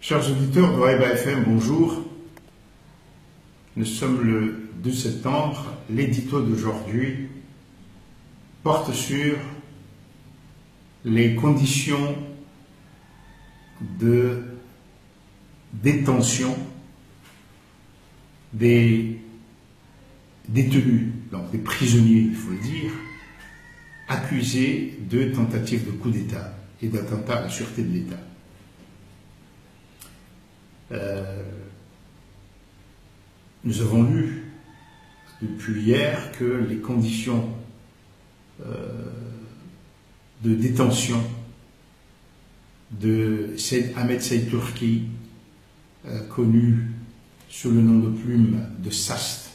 Chers auditeurs de Haïba FM, bonjour. Nous sommes le 2 septembre. L'édito d'aujourd'hui porte sur les conditions de détention des détenus, donc des prisonniers, il faut le dire, accusés de tentative de coup d'État et d'attentat à la sûreté de l'État. Nous avons lu depuis hier que les conditions de détention de Ahmed Saïd Turki, connu sous le nom de plume de Sast,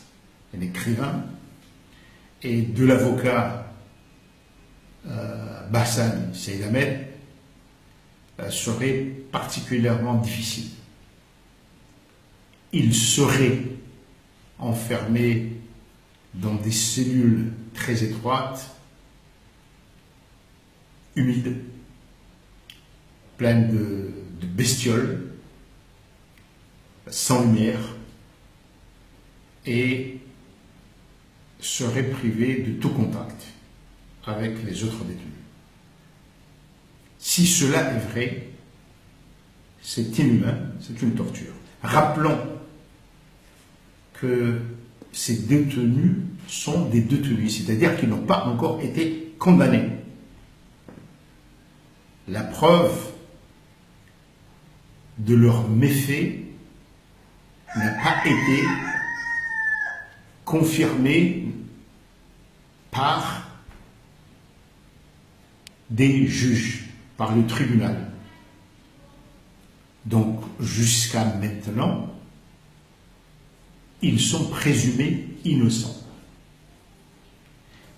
un écrivain, et de l'avocat Bassam Saïd Ahmed, serait particulièrement difficile. Il serait enfermé dans des cellules très étroites, humides, pleines de bestioles, sans lumière, et serait privé de tout contact avec les autres détenus. Si cela est vrai, c'est inhumain, c'est une torture. Rappelons que ces détenus sont des détenus, c'est-à-dire qu'ils n'ont pas encore été condamnés. La preuve de leur méfait n'a pas été confirmée par des juges, par le tribunal. Donc, jusqu'à maintenant, ils sont présumés innocents.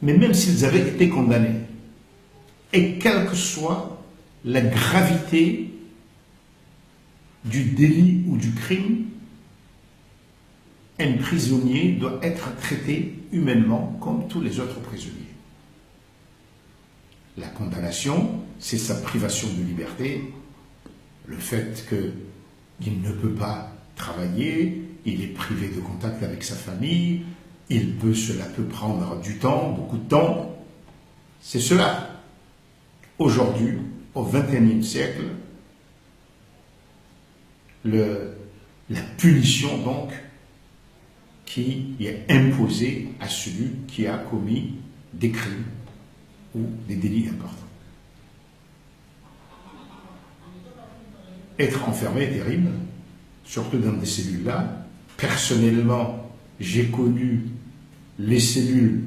Mais même s'ils avaient été condamnés, et quelle que soit la gravité du délit ou du crime, un prisonnier doit être traité humainement comme tous les autres prisonniers. La condamnation, c'est sa privation de liberté, le fait qu'il ne peut pas travailler, il est privé de contact avec sa famille, cela peut prendre du temps, beaucoup de temps. C'est cela. Aujourd'hui, au XXIe siècle, la punition donc qui est imposée à celui qui a commis des crimes ou des délits importants. Être enfermé est terrible, surtout dans des cellules-là. Personnellement, j'ai connu les cellules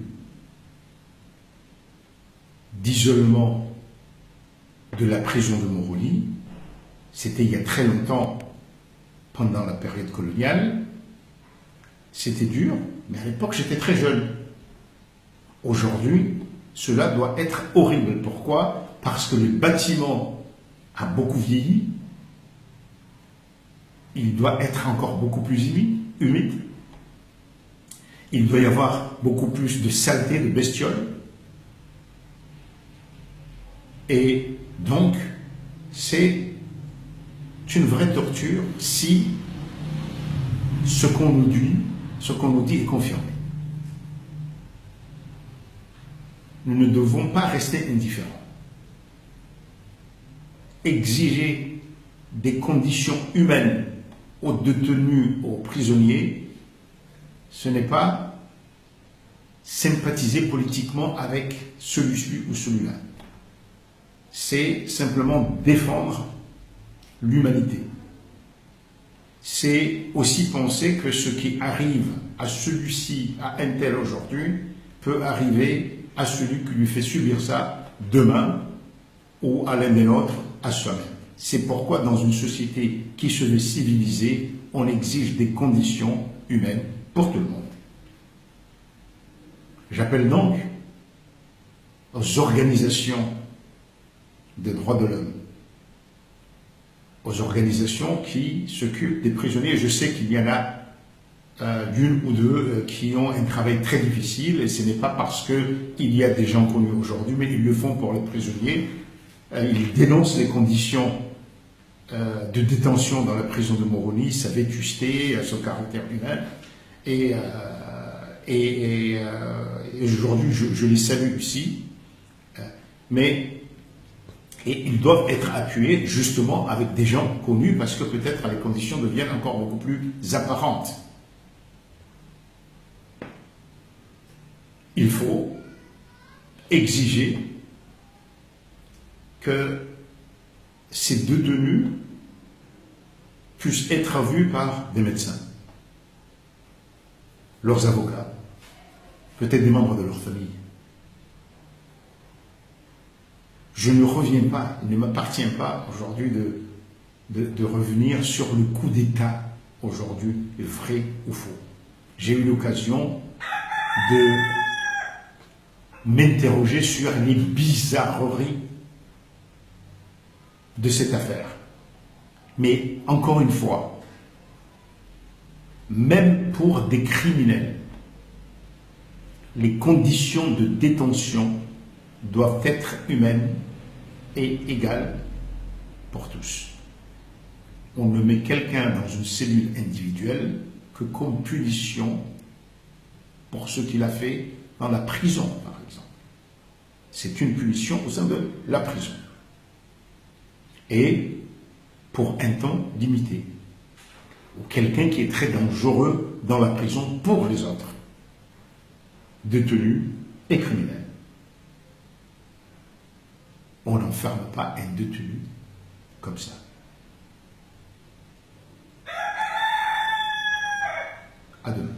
d'isolement de la prison de Moroni. C'était il y a très longtemps, pendant la période coloniale. C'était dur, mais à l'époque, j'étais très jeune. Aujourd'hui, cela doit être horrible. Pourquoi? Parce que le bâtiment a beaucoup vieilli. Il doit être encore beaucoup plus humide. Il doit y avoir beaucoup plus de saleté, de bestioles. Et donc, c'est une vraie torture si ce qu'on nous dit est confirmé. Nous ne devons pas rester indifférents. Exiger des conditions humaines aux détenus, aux prisonniers, ce n'est pas sympathiser politiquement avec celui-ci ou celui-là. C'est simplement défendre l'humanité. C'est aussi penser que ce qui arrive à celui-ci, à un tel aujourd'hui, peut arriver à celui qui lui fait subir ça demain, ou à l'un des nôtres, à soi-même. C'est pourquoi dans une société qui se veut civilisée, on exige des conditions humaines pour tout le monde. J'appelle donc aux organisations des droits de l'homme, aux organisations qui s'occupent des prisonniers. Je sais qu'il y en a d'une ou deux qui ont un travail très difficile, et ce n'est pas parce qu'il y a des gens connus aujourd'hui, mais ils le font pour les prisonniers. Ils dénoncent les conditions de détention dans la prison de Moroni, sa vétusté, son caractère humain. Et aujourd'hui, je les salue ici. Mais ils doivent être appuyés justement avec des gens connus parce que peut-être les conditions deviennent encore beaucoup plus apparentes. Il faut exiger que ces détenus puissent être vus par des médecins, leurs avocats, peut-être des membres de leur famille. Je ne reviens pas, il ne m'appartient pas aujourd'hui de revenir sur le coup d'État aujourd'hui, vrai ou faux. J'ai eu l'occasion de m'interroger sur les bizarreries de cette affaire. Mais encore une fois, même pour des criminels, les conditions de détention doivent être humaines et égales pour tous. On ne met quelqu'un dans une cellule individuelle que comme punition pour ce qu'il a fait dans la prison, par exemple. C'est une punition au sein de la prison. Et pour un temps limité. Ou quelqu'un qui est très dangereux dans la prison pour les autres, détenus et criminels. On n'enferme pas un détenu comme ça. À demain.